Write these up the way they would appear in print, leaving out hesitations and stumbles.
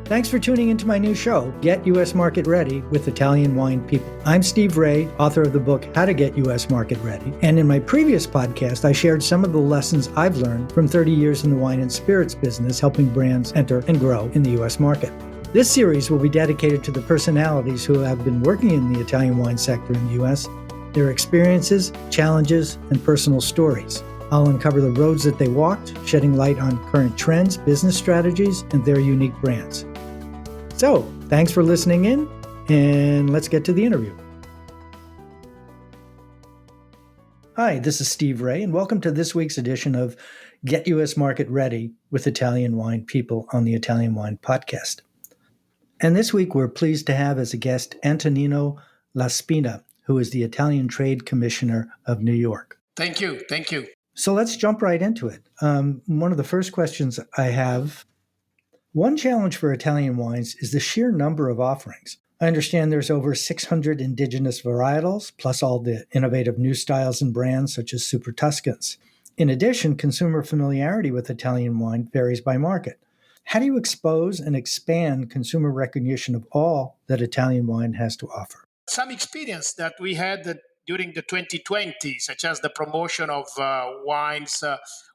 Thanks for tuning into my new show, Get U.S. Market Ready with Italian Wine People. I'm Steve Raye, author of the book, How to Get U.S. Market Ready. And in my previous podcast, I shared some of the lessons I've learned from 30 years in the wine and spirits business, helping brands enter and grow in the U.S. market. This series will be dedicated to the personalities who have been working in the Italian wine sector in the U.S., their experiences, challenges, and personal stories. I'll uncover the roads that they walked, shedding light on current trends, business strategies, and their unique brands. So, thanks for listening in, and let's get to the interview. Hi, this is Steve Raye, and welcome to this week's edition of Get U.S. Market Ready with Italian Wine People on the Italian Wine Podcast. And this week, we're pleased to have as a guest Antonino Laspina, who is the Italian Trade Commissioner of New York. Thank you. So let's jump right into it. One of the first questions I have, one challenge for Italian wines is the sheer number of offerings. I understand there's over 600 indigenous varietals, plus all the innovative new styles and brands such as Super Tuscans. In addition, consumer familiarity with Italian wine varies by market. How do you expose and expand consumer recognition of all that Italian wine has to offer? Some experience that we had during the 2020, such as the promotion of wines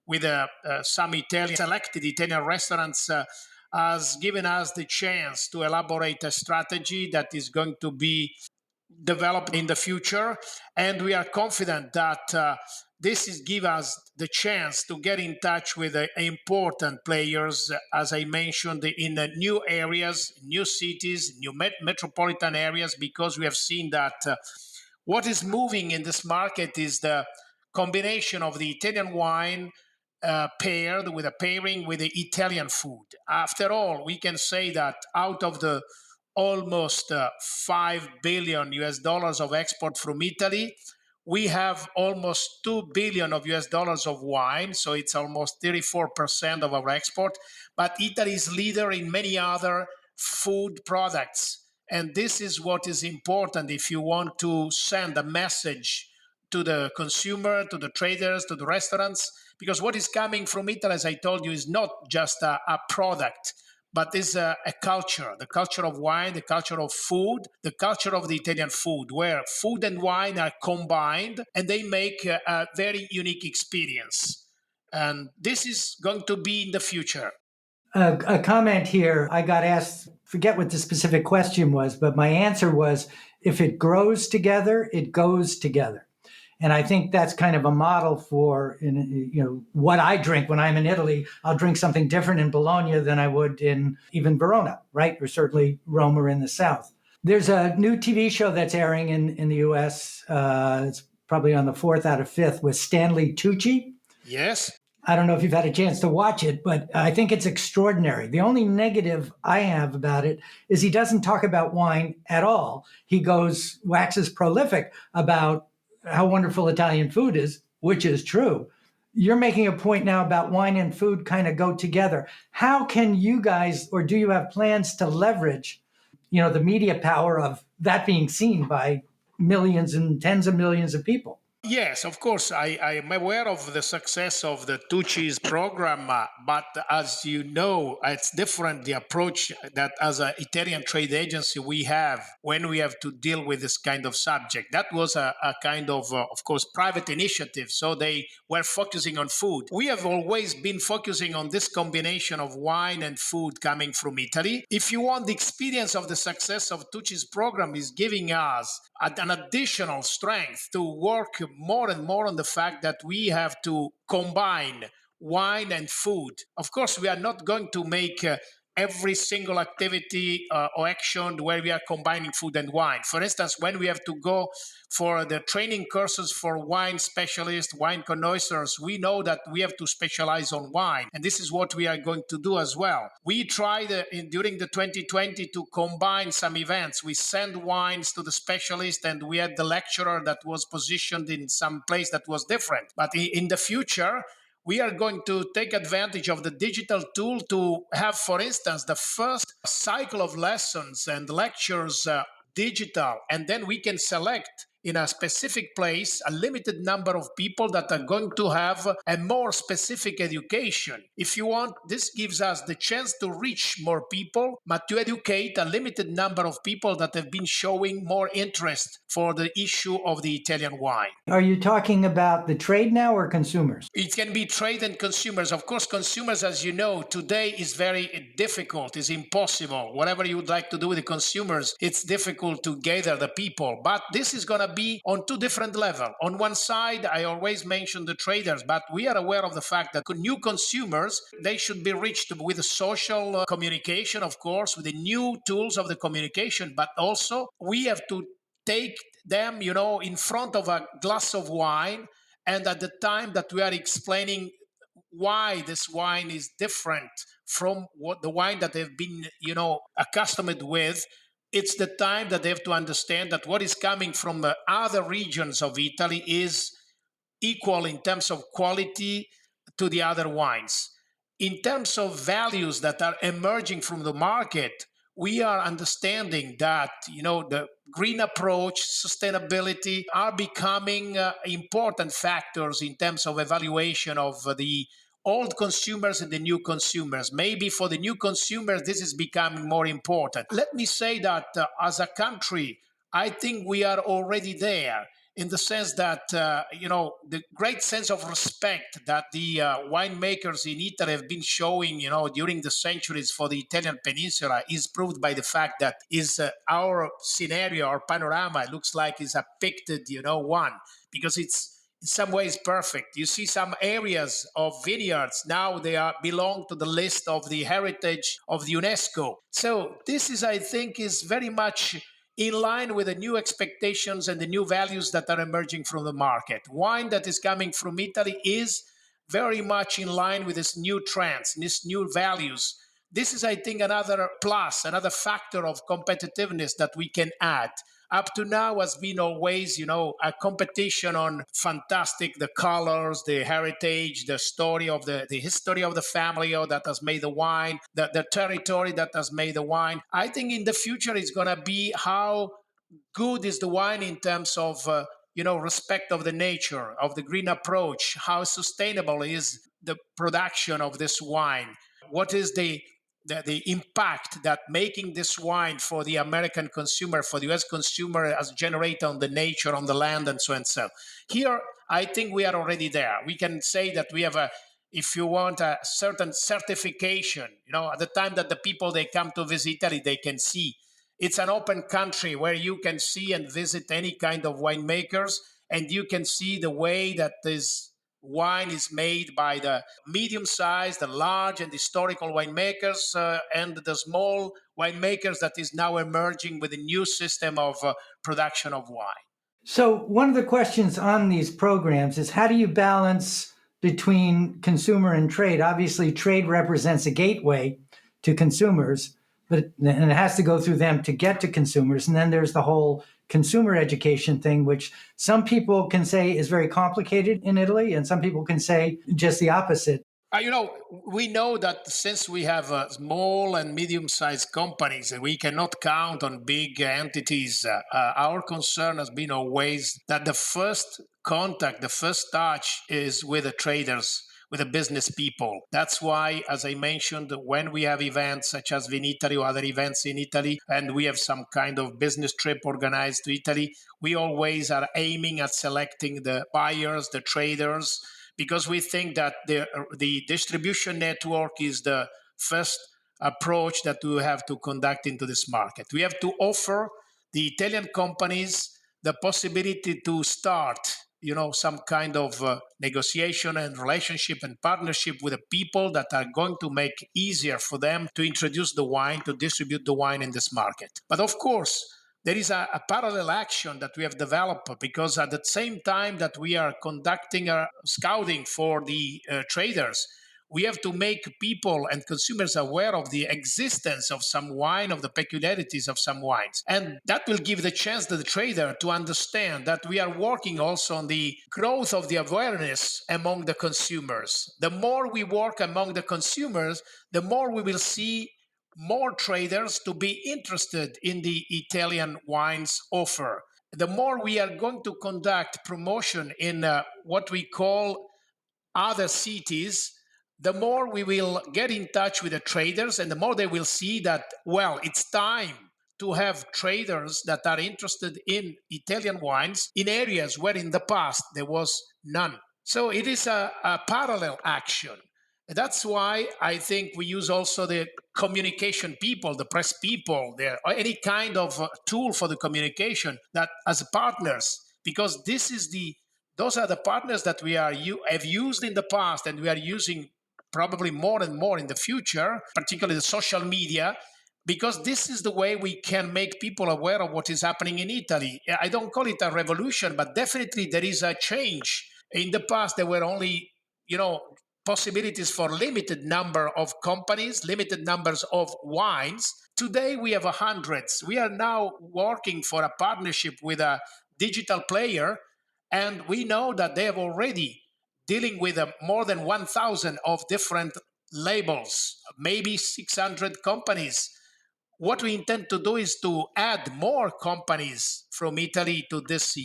with some selected Italian restaurants, has given us the chance to elaborate a strategy that is going to be developed in the future. And we are confident that this is give us the chance to get in touch with important players, as I mentioned, in new areas, new cities, new metropolitan areas, because we have seen that what is moving in this market is the combination of the Italian wine paired with a pairing with the Italian food. After all, we can say that out of the almost $5 billion of export from Italy, we have almost $2 billion of US dollars of wine, so it's almost 34% of our export. But Italy is leader in many other food products, and this is what is important if you want to send a message to the consumer, to the traders, to the restaurants, because what is coming from Italy, as I told you, is not just a product, but is a culture, the culture of wine, the culture of food, the culture of the Italian food, where food and wine are combined and they make a very unique experience. And this is going to be in the future. A comment here, I got asked, forget what the specific question was, but my answer was, if it grows together, it goes together. And I think that's kind of a model for, what I drink when I'm in Italy. I'll drink something different in Bologna than I would in even Verona, right? Or certainly Rome or in the South. There's a new TV show that's airing in the U.S. It's probably on the 4th out of 5th with Stanley Tucci. Yes. I don't know if you've had a chance to watch it, but I think it's extraordinary. The only negative I have about it is he doesn't talk about wine at all. He waxes prolific about how wonderful Italian food is, which is true. You're making a point now about wine and food kind of go together. How can you guys, or do you have plans to leverage, the media power of that being seen by millions and tens of millions of people? Yes, of course. I am aware of the success of the Tucci's program, but as you know, it's different, the approach that as an Italian trade agency we have when we have to deal with this kind of subject. That was a kind of course, private initiative, so they were focusing on food. We have always been focusing on this combination of wine and food coming from Italy. If you want, the experience of the success of Tucci's program is giving us an additional strength to work more and more on the fact that we have to combine wine and food. Of course, we are not going to make every single activity or action where we are combining food and wine. For instance, when we have to go for the training courses for wine specialists, wine connoisseurs, we know that we have to specialize on wine. And this is what we are going to do as well. We tried during the 2020 to combine some events. We send wines to the specialist and we had the lecturer that was positioned in some place that was different. But in the future, we are going to take advantage of the digital tool to have, for instance, the first cycle of lessons and lectures digital, and then we can select in a specific place, a limited number of people that are going to have a more specific education. If you want, this gives us the chance to reach more people, but to educate a limited number of people that have been showing more interest for the issue of the Italian wine. Are you talking about the trade now or consumers? It can be trade and consumers. Of course, consumers, as you know, today is very difficult, is impossible. Whatever you would like to do with the consumers, it's difficult to gather the people. But this is going to be on two different levels. On one side, I always mention the traders, but we are aware of the fact that new consumers, they should be reached with the social communication, of course, with the new tools of the communication, but also we have to take them, in front of a glass of wine, and at the time that we are explaining why this wine is different from what the wine that they've been, accustomed with, it's the time that they have to understand that what is coming from other regions of Italy is equal in terms of quality to the other wines. In terms of values that are emerging from the market, we are understanding that the green approach, sustainability are becoming important factors in terms of evaluation of the old consumers and the new consumers. Maybe for the new consumers, this is becoming more important. Let me say that as a country, I think we are already there, in the sense that the great sense of respect that the winemakers in Italy have been showing during the centuries for the Italian peninsula is proved by the fact that is our scenario, our panorama looks like is a picted one, because it's in some ways perfect. You see some areas of vineyards now, they are belong to the list of the heritage of the UNESCO. So this is, I think, is very much in line with the new expectations and the new values that are emerging from the market. Wine that is coming from Italy is very much in line with this new trends, these new values. This is, I think, another plus, another factor of competitiveness that we can add. Up to now has been always, a competition on fantastic, the colors, the heritage, the story of the history of the family that has made the wine, the territory that has made the wine. I think in the future it's going to be how good is the wine in terms of respect of the nature, of the green approach, how sustainable is the production of this wine, what is the impact that making this wine for the American consumer, for the US consumer, has generated on the nature, on the land, and so and so. Here, I think we are already there. We can say that we have if you want, a certain certification. At the time that the people they come to visit Italy, they can see it's an open country where you can see and visit any kind of winemakers, and you can see the way that this wine is made by the medium-sized, the large, and historical winemakers, and the small winemakers that is now emerging with a new system of production of wine. So, one of the questions on these programs is how do you balance between consumer and trade? Obviously, trade represents a gateway to consumers, and it has to go through them to get to consumers. And then there's the whole consumer education thing, which some people can say is very complicated in Italy, and some people can say just the opposite. We know that since we have small and medium-sized companies, and we cannot count on big entities, our concern has been always that the first contact, the first touch is with the traders, with the business people. That's why, as I mentioned, when we have events such as Vinitaly or other events in Italy, and we have some kind of business trip organized to Italy, we always are aiming at selecting the buyers, the traders, because we think that the distribution network is the first approach that we have to conduct into this market. We have to offer the Italian companies the possibility to start, some kind of negotiation and relationship and partnership with the people that are going to make easier for them to introduce the wine, to distribute the wine in this market. But of course, there is a parallel action that we have developed, because at the same time that we are conducting a scouting for the traders, we have to make people and consumers aware of the existence of some wine, of the peculiarities of some wines. And that will give the chance to the trader to understand that we are working also on the growth of the awareness among the consumers. The more we work among the consumers, the more we will see more traders to be interested in the Italian wines offer. the more we are going to conduct promotion in what we call other cities, the more we will get in touch with the traders and the more they will see that, well, it's time to have traders that are interested in Italian wines in areas where in the past there was none. So it is a parallel action. That's why I think we use also the communication people, the press people, or any kind of tool for the communication that as partners, because those are the partners that have used in the past and we are using probably more and more in the future, particularly the social media, because this is the way we can make people aware of what is happening in Italy. I don't call it a revolution, but definitely there is a change. In the past, there were only, possibilities for limited number of companies, limited numbers of wines. Today we have hundreds. We are now working for a partnership with a digital player, and we know that they have already dealing with more than 1,000 of different labels, maybe 600 companies. What we intend to do is to add more companies from Italy to this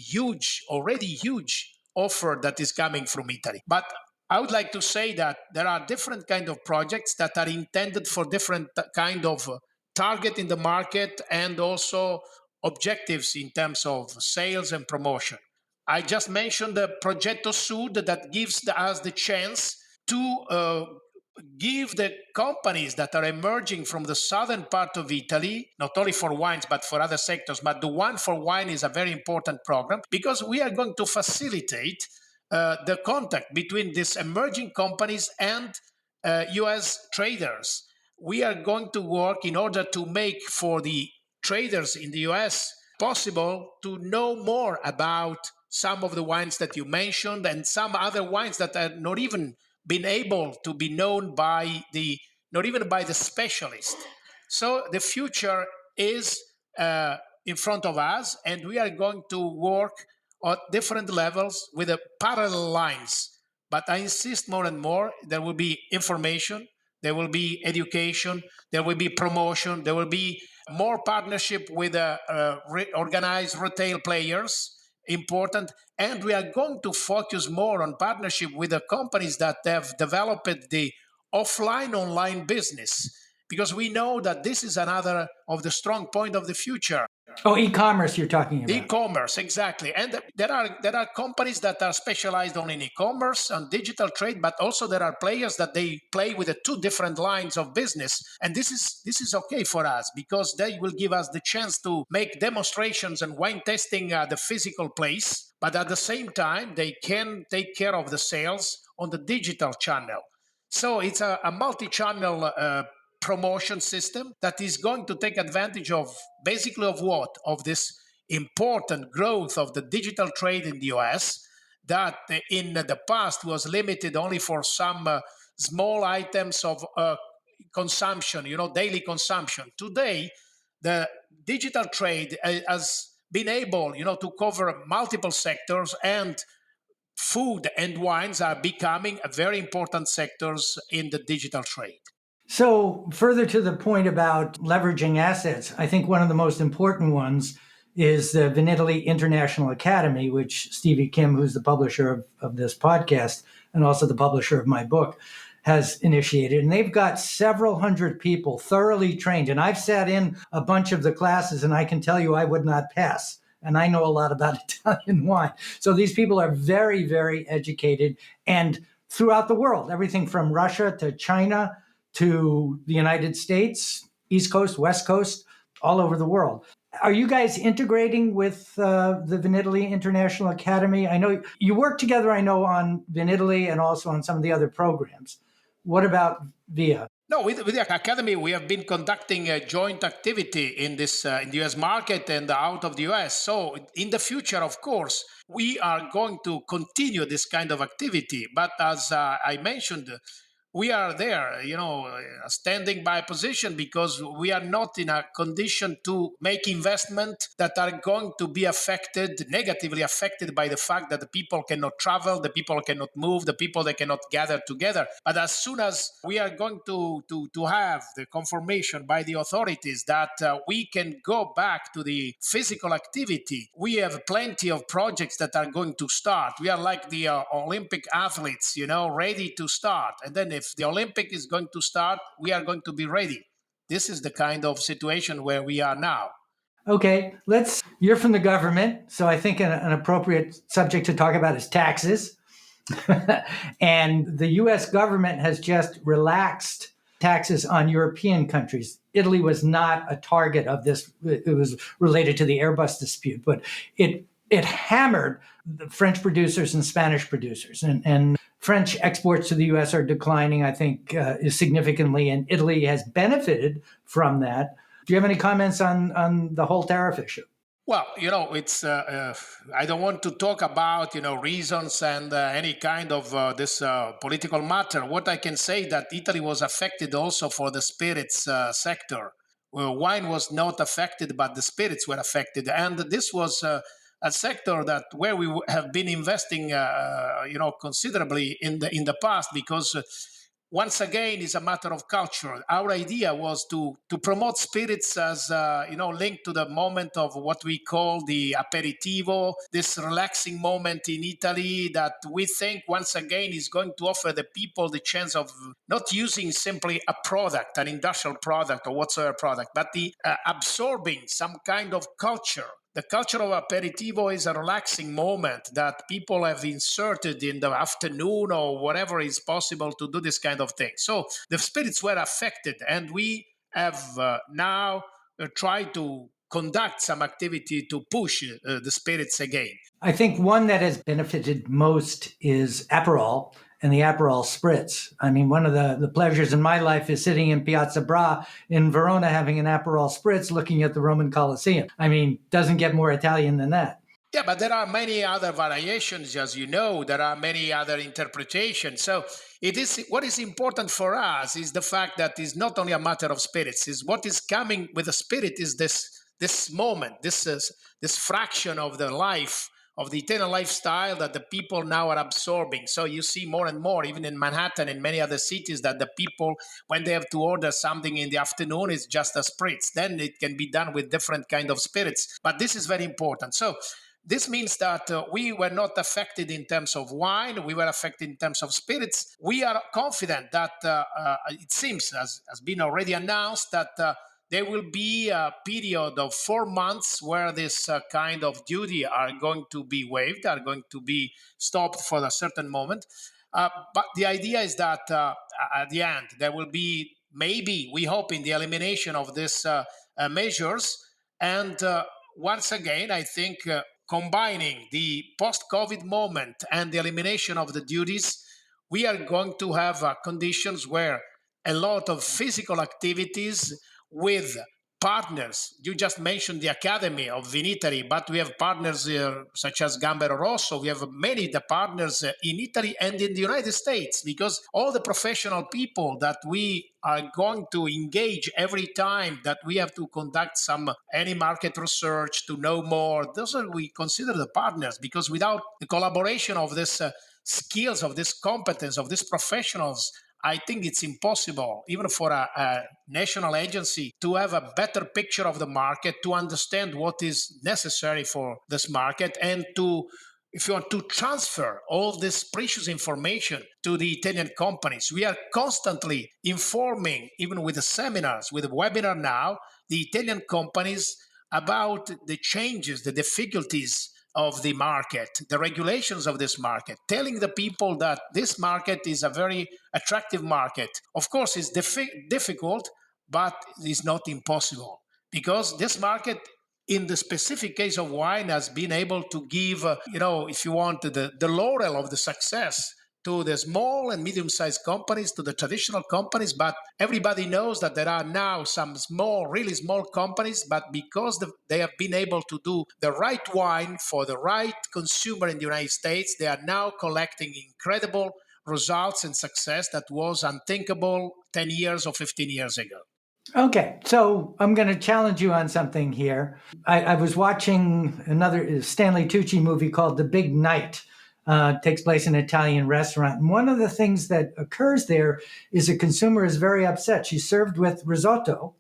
already huge offer that is coming from Italy. But I would like to say that there are different kind of projects that are intended for different kind of target in the market and also objectives in terms of sales and promotion. I just mentioned the Progetto Sud that gives us the chance to give the companies that are emerging from the southern part of Italy, not only for wines, but for other sectors, but the one for wine is a very important program because we are going to facilitate the contact between these emerging companies and US traders. We are going to work in order to make for the traders in the US possible to know more about some of the wines that you mentioned and some other wines that are not even been able to be known by not even by the specialist. So the future is in front of us, and we are going to work at different levels with the parallel lines. But I insist more and more, there will be information, there will be education, there will be promotion, there will be more partnership with organized retail players, important. And we are going to focus more on partnership with the companies that have developed the offline online business, because we know that this is another of the strong point of the future. Oh, e-commerce you're talking about. E-commerce, exactly. And there are companies that are specialized only in e-commerce and digital trade, but also there are players that they play with the two different lines of business. And this is okay for us because they will give us the chance to make demonstrations and wine tasting at the physical place, but at the same time they can take care of the sales on the digital channel. So it's a multi-channel promotion system that is going to take advantage of basically of what? Of this important growth of the digital trade in the US that in the past was limited only for some small items of consumption, daily consumption. Today, the digital trade has been able, to cover multiple sectors, and food and wines are becoming a very important sectors in the digital trade. So, further to the point about leveraging assets, I think one of the most important ones is the Vinitaly International Academy, which Stevie Kim, who's the publisher of this podcast and also the publisher of my book, has initiated. And they've got several hundred people thoroughly trained. And I've sat in a bunch of the classes, and I can tell you I would not pass. And I know a lot about Italian wine. So these people are very, very educated and throughout the world, everything from Russia to China to the United States, East Coast, West Coast, all over the world. Are you guys integrating with the Vinitaly International Academy? I know you work together, I know, on Vinitaly and also on some of the other programs. What about VIA? No, with the academy, we have been conducting a joint activity in this in the US market and out of the US. So in the future, of course, we are going to continue this kind of activity. But as I mentioned, we are there, standing by position because we are not in a condition to make investment that are going to be negatively affected by the fact that the people cannot travel, the people cannot move, the people they cannot gather together. But as soon as we are going to have the confirmation by the authorities that we can go back to the physical activity, we have plenty of projects that are going to start. We are like the Olympic athletes, ready to start. And then if the Olympic is going to start, we are going to be ready. This is the kind of situation where we are now. Okay, you're from the government, so I think an appropriate subject to talk about is taxes. And the US government has just relaxed taxes on European countries. Italy was not a target of this. It was related to the Airbus dispute, but it hammered the French producers and Spanish producers. And French exports to the US are declining, I think, significantly, and Italy has benefited from that. Do you have any comments on the whole tariff issue? Well, it's. I don't want to talk about reasons and any kind of this political matter. What I can say that Italy was affected also for the spirits sector. Well, wine was not affected, but the spirits were affected, and this was a sector that where we have been investing, considerably in the past because. Once again, it's a matter of culture. Our idea was to promote spirits as linked to the moment of what we call the aperitivo, this relaxing moment in Italy that we think once again is going to offer the people the chance of not using simply a product, an industrial product or whatsoever product, but the absorbing some kind of culture. The culture of aperitivo is a relaxing moment that people have inserted in the afternoon or whatever is possible to do this kind of thing. So the spirits were affected, and we have now tried to conduct some activity to push the spirits again. I think one that has benefited most is Aperol and the Aperol Spritz. I mean, one of the pleasures in my life is sitting in Piazza Bra in Verona having an Aperol Spritz looking at the Roman Colosseum. I mean, doesn't get more Italian than that. Yeah, but there are many other variations, as you know. There are many other interpretations. So it is what is important for us is the fact that it's not only a matter of spirits. Is what is coming with the spirit is this moment, this fraction of the life of the Italian lifestyle that the people now are absorbing. So you see more and more, even in Manhattan and many other cities, that the people, when they have to order something in the afternoon, it's just a spritz. Then it can be done with different kind of spirits. But this is very important. So this means that we were not affected in terms of wine. We were affected in terms of spirits. We are confident that it seems, as has been already announced, that there will be a period of 4 months where this kind of duty are going to be waived, are going to be stopped for a certain moment. But the idea is that at the end, there will be maybe, we hope, in the elimination of these measures. And once again, I think combining the post-COVID moment and the elimination of the duties, we are going to have conditions where a lot of physical activities with partners. You just mentioned the Academy of Vinitari, but we have partners such as Gambero Rosso. We have many the partners in Italy and in the United States, because all the professional people that we are going to engage every time that we have to conduct any market research to know more, those are we consider the partners, because without the collaboration of this skills, of this competence, of these professionals, I think it's impossible, even for a national agency, to have a better picture of the market, to understand what is necessary for this market, and to, if you want, to transfer all this precious information to the Italian companies. We are constantly informing, even with the seminars, with the webinar now, the Italian companies about the changes, the difficulties of the market, the regulations of this market, telling the people that this market is a very attractive market. Of course, it's difficult, but it's not impossible, because this market, in the specific case of wine, has been able to give, if you want, the laurel of the success to the small and medium-sized companies, to the traditional companies. But everybody knows that there are now some really small companies, but because they have been able to do the right wine for the right consumer in the United States, they are now collecting incredible results and success that was unthinkable 10 years or 15 years ago. Okay, so I'm going to challenge you on something here. I was watching another Stanley Tucci movie called The Big Night. Takes place in an Italian restaurant. And one of the things that occurs there is a consumer is very upset. She's served with risotto,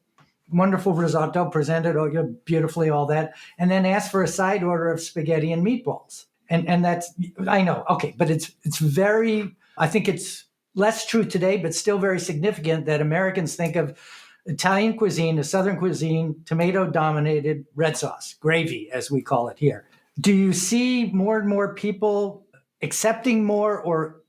wonderful risotto, presented beautifully, all that, and then asked for a side order of spaghetti and meatballs. And that's, I know, okay, but it's very, I think it's less true today, but still very significant that Americans think of Italian cuisine, a Southern cuisine, tomato dominated, red sauce, gravy, as we call it here. Do you see more and more people accepting more or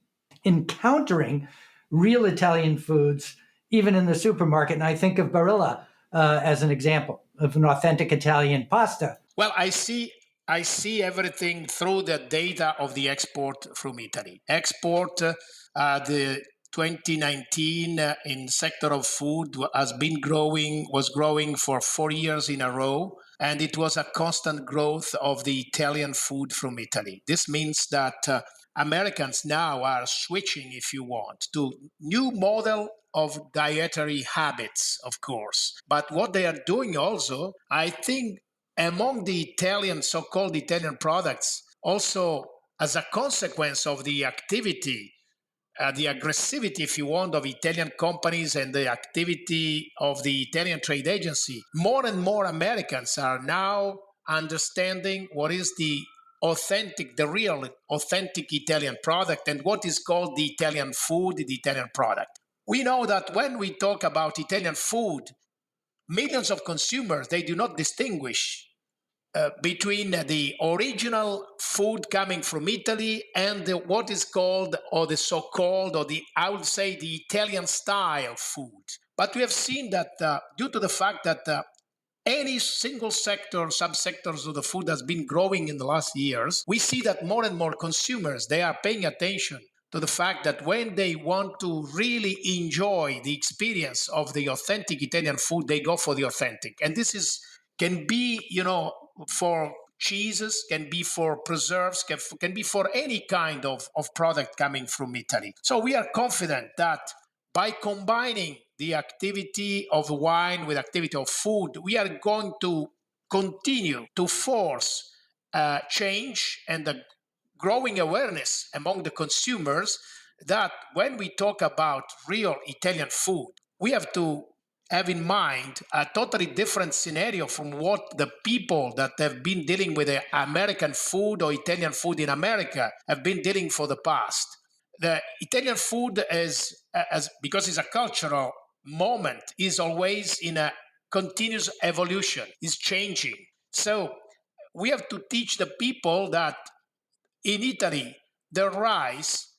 encountering real Italian foods, even in the supermarket? And I think of Barilla as an example of an authentic Italian pasta. Well, I see everything through the data of the export from Italy. Export, the 2019 in sector of food was growing for 4 years in a row, and it was a constant growth of the Italian food from Italy. This means that Americans now are switching, if you want, to new model of dietary habits, of course. But what they are doing also, I think, among the Italian, so-called Italian products, also as a consequence of the activity, the aggressivity, if you want, of Italian companies and the activity of the Italian trade agency, more and more Americans are now understanding what is the real authentic Italian product and what is called the Italian food, the Italian product. We know that when we talk about Italian food, millions of consumers, they do not distinguish between the original food coming from Italy and what is called, or the so-called, or the, I would say, the Italian style food. But we have seen that due to the fact that any single sector, subsectors of the food has been growing in the last years, we see that more and more consumers, they are paying attention to the fact that when they want to really enjoy the experience of the authentic Italian food, they go for the authentic. And this can be, for cheeses, can be for preserves, can be for any kind of product coming from Italy. So we are confident that by combining the activity of wine with activity of food, we are going to continue to force change and the growing awareness among the consumers that when we talk about real Italian food, we have to have in mind a totally different scenario from what the people that have been dealing with the American food or Italian food in America have been dealing for the past. The Italian food because it's a cultural moment, is always in a continuous evolution, is changing. So we have to teach the people that in Italy, the rice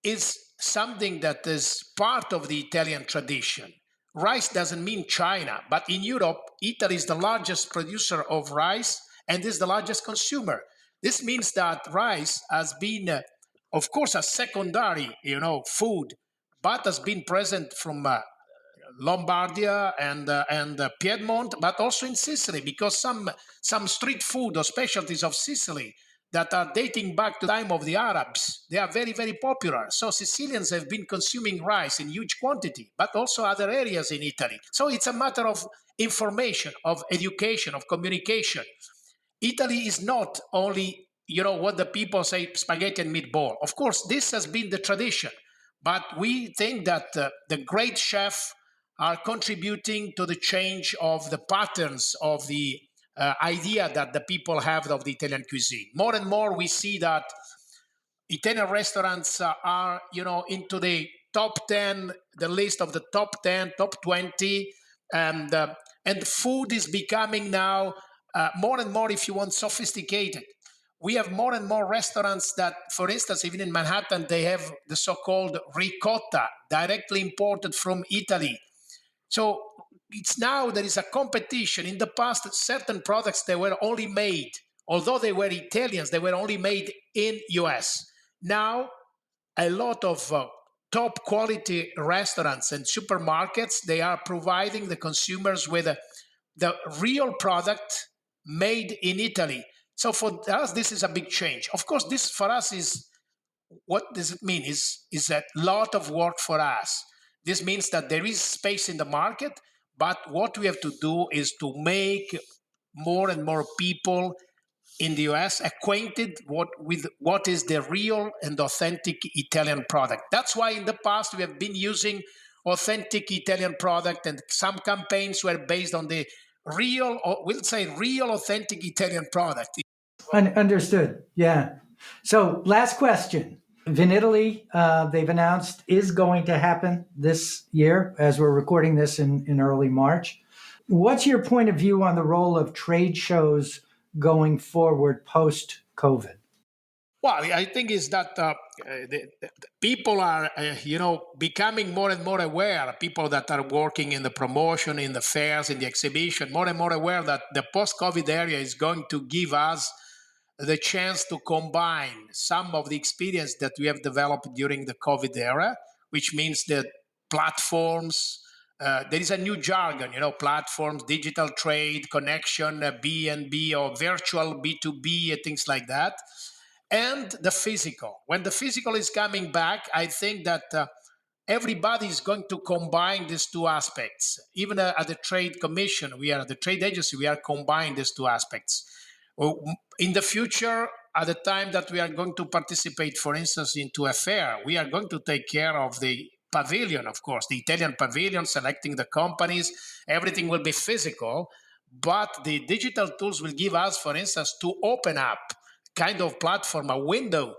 is something that is part of the Italian tradition. Rice doesn't mean China, but in Europe, Italy is the largest producer of rice and is the largest consumer. This means that rice has been, of course, a secondary, food, but has been present from Lombardia and Piedmont, but also in Sicily, because some street food or specialties of Sicily that are dating back to the time of the Arabs, they are very, very popular. So Sicilians have been consuming rice in huge quantity, but also other areas in Italy. So it's a matter of information, of education, of communication. Italy is not only, what the people say, spaghetti and meatball. Of course, this has been the tradition, but we think that the great chefs are contributing to the change of the patterns of the idea that the people have of the Italian cuisine. More and more, we see that Italian restaurants are, into the top 10, the list of the top 10, top 20, and food is becoming now more and more, if you want, sophisticated. We have more and more restaurants that, for instance, even in Manhattan, they have the so-called ricotta, directly imported from Italy. So it's now there is a competition. In the past, certain products, they were only made, although they were Italians, they were only made in US. Now, a lot of top quality restaurants and supermarkets, they are providing the consumers with the real product made in Italy. So for us, this is a big change. Of course, this for us is What does it mean? Is a lot of work for us. This means that there is space in the market, but what we have to do is to make more and more people in the US acquainted with what is the real and authentic Italian product. That's why in the past we have been using authentic Italian product, and some campaigns were based on the real, or we'll say real authentic Italian product. Understood. Yeah. So, last question. Vinitaly, they've announced, is going to happen this year as we're recording this in early March. What's your point of view on the role of trade shows going forward post COVID? Well, I think is that the people are, becoming more and more aware. People that are working in the promotion, in the fairs, in the exhibition, more and more aware that the post-COVID area is going to give us the chance to combine some of the experience that we have developed during the COVID era, which means that platforms. There is a new jargon, platforms, digital trade, connection, B&B or virtual B2B, things like that, and the physical. When the physical is coming back, I think that everybody is going to combine these two aspects. Even at the trade commission, we are at the trade agency, we are combining these two aspects. In the future, at the time that we are going to participate, for instance, into a fair, we are going to take care of the pavilion, of course, the Italian pavilion, selecting the companies. Everything will be physical, but the digital tools will give us, for instance, to open up kind of platform, a window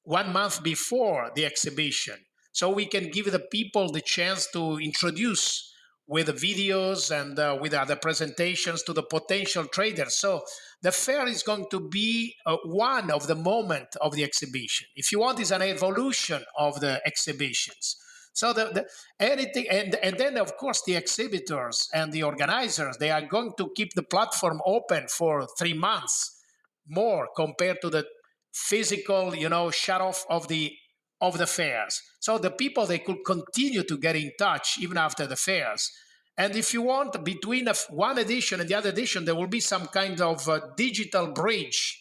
1 month before the exhibition. So we can give the people the chance to introduce with videos and with other presentations to the potential traders. So the fair is going to be one of the moment of the exhibition. If you want, is an evolution of the exhibitions. So the anything, and then of course the exhibitors and the organizers, they are going to keep the platform open for 3 months more compared to the physical, shut off of the fairs. So the people, they could continue to get in touch even after the fairs. And if you want, between one edition and the other edition, there will be some kind of digital bridge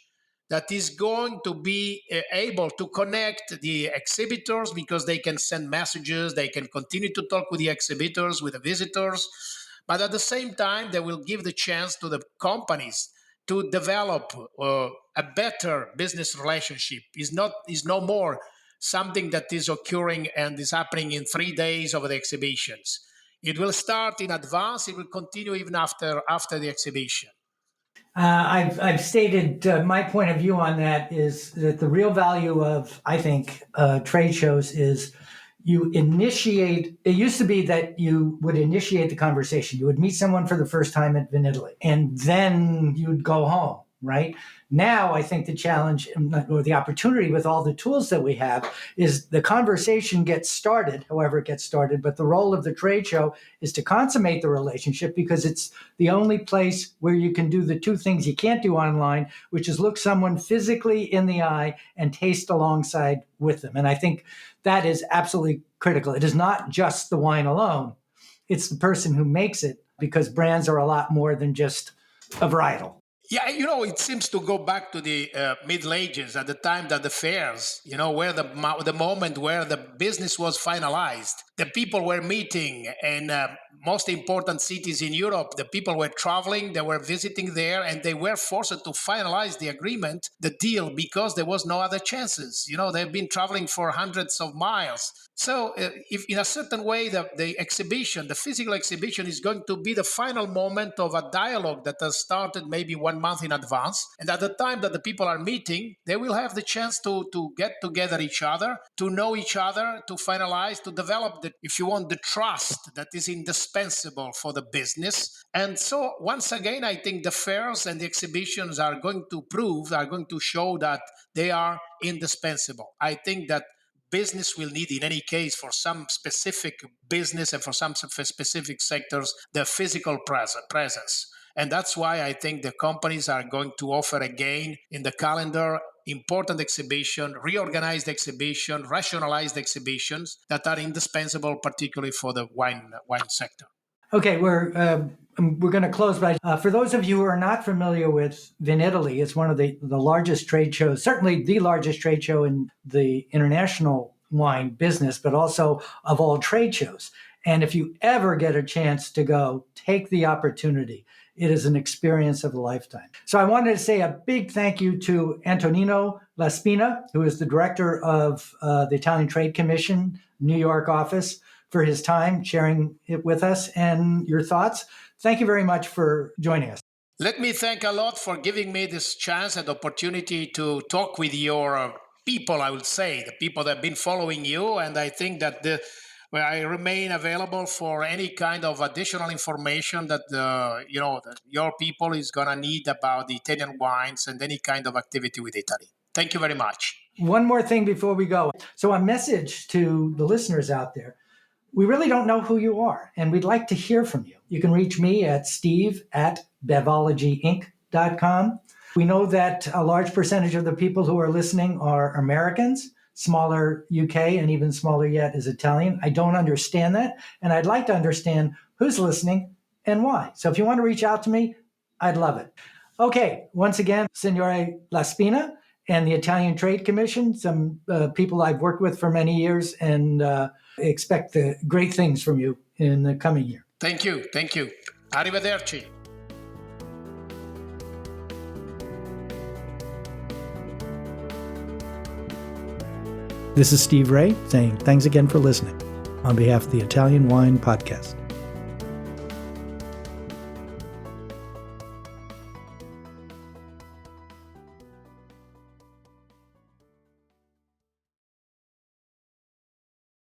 that is going to be able to connect the exhibitors, because they can send messages, they can continue to talk with the exhibitors, with the visitors, but at the same time, they will give the chance to the companies to develop a better business relationship. Is no more something that is occurring and is happening in 3 days of the exhibitions. It will start in advance. It will continue even after the exhibition. I've stated my point of view on that is that the real value of, I think, trade shows is you initiate. It used to be that you would initiate the conversation. You would meet someone for the first time at Vinitaly, and then you'd go home. Right now, I think the challenge or the opportunity with all the tools that we have is the conversation gets started, however it gets started. But the role of the trade show is to consummate the relationship, because it's the only place where you can do the two things you can't do online, which is look someone physically in the eye and taste alongside with them. And I think that is absolutely critical. It is not just the wine alone. It's the person who makes it, because brands are a lot more than just a varietal. Yeah, it seems to go back to the Middle Ages, at the time that the fairs, where the moment where the business was finalized. The people were meeting in most important cities in Europe. The people were traveling, they were visiting there, and they were forced to finalize the agreement, the deal, because there was no other chances. They've been traveling for hundreds of miles. So, if in a certain way, the exhibition, the physical exhibition, is going to be the final moment of a dialogue that has started maybe 1 month in advance. And at the time that the people are meeting, they will have the chance to get together each other, to know each other, to finalize, to develop if you want, the trust that is indispensable for the business. And so, once again, I think the fairs and the exhibitions are going to show that they are indispensable. I think that business will need, in any case, for some specific business and for some specific sectors, the physical presence. And that's why I think the companies are going to offer again in the calendar important exhibition, reorganized exhibition, rationalized exhibitions that are indispensable, particularly for the wine sector. Okay, we're We're going to close by, for those of you who are not familiar with Vinitaly, it's one of the largest trade shows, certainly the largest trade show in the international wine business, but also of all trade shows. And if you ever get a chance to go, take the opportunity. It is an experience of a lifetime. So I wanted to say a big thank you to Antonino Laspina, who is the director of the Italian Trade Commission, New York office, for his time sharing it with us and your thoughts. Thank you very much for joining us. Let me thank a lot for giving me this chance and opportunity to talk with your people, I would say, the people that have been following you. And I think that I remain available for any kind of additional information that that your people is going to need about the Italian wines and any kind of activity with Italy. Thank you very much. One more thing before we go. So a message to the listeners out there. We really don't know who you are, and we'd like to hear from you. You can reach me at steve@bevologyinc.com. We know that a large percentage of the people who are listening are Americans. Smaller UK, and even smaller yet is Italian. I don't understand that, and I'd like to understand who's listening and why. So if you want to reach out to me, I'd love it. Okay, once again, Signore Laspina and the Italian Trade Commission, some people I've worked with for many years, and expect great things from you in the coming year. Thank you. Thank you. Arrivederci. This is Steve Raye saying thanks again for listening on behalf of the Italian Wine Podcast.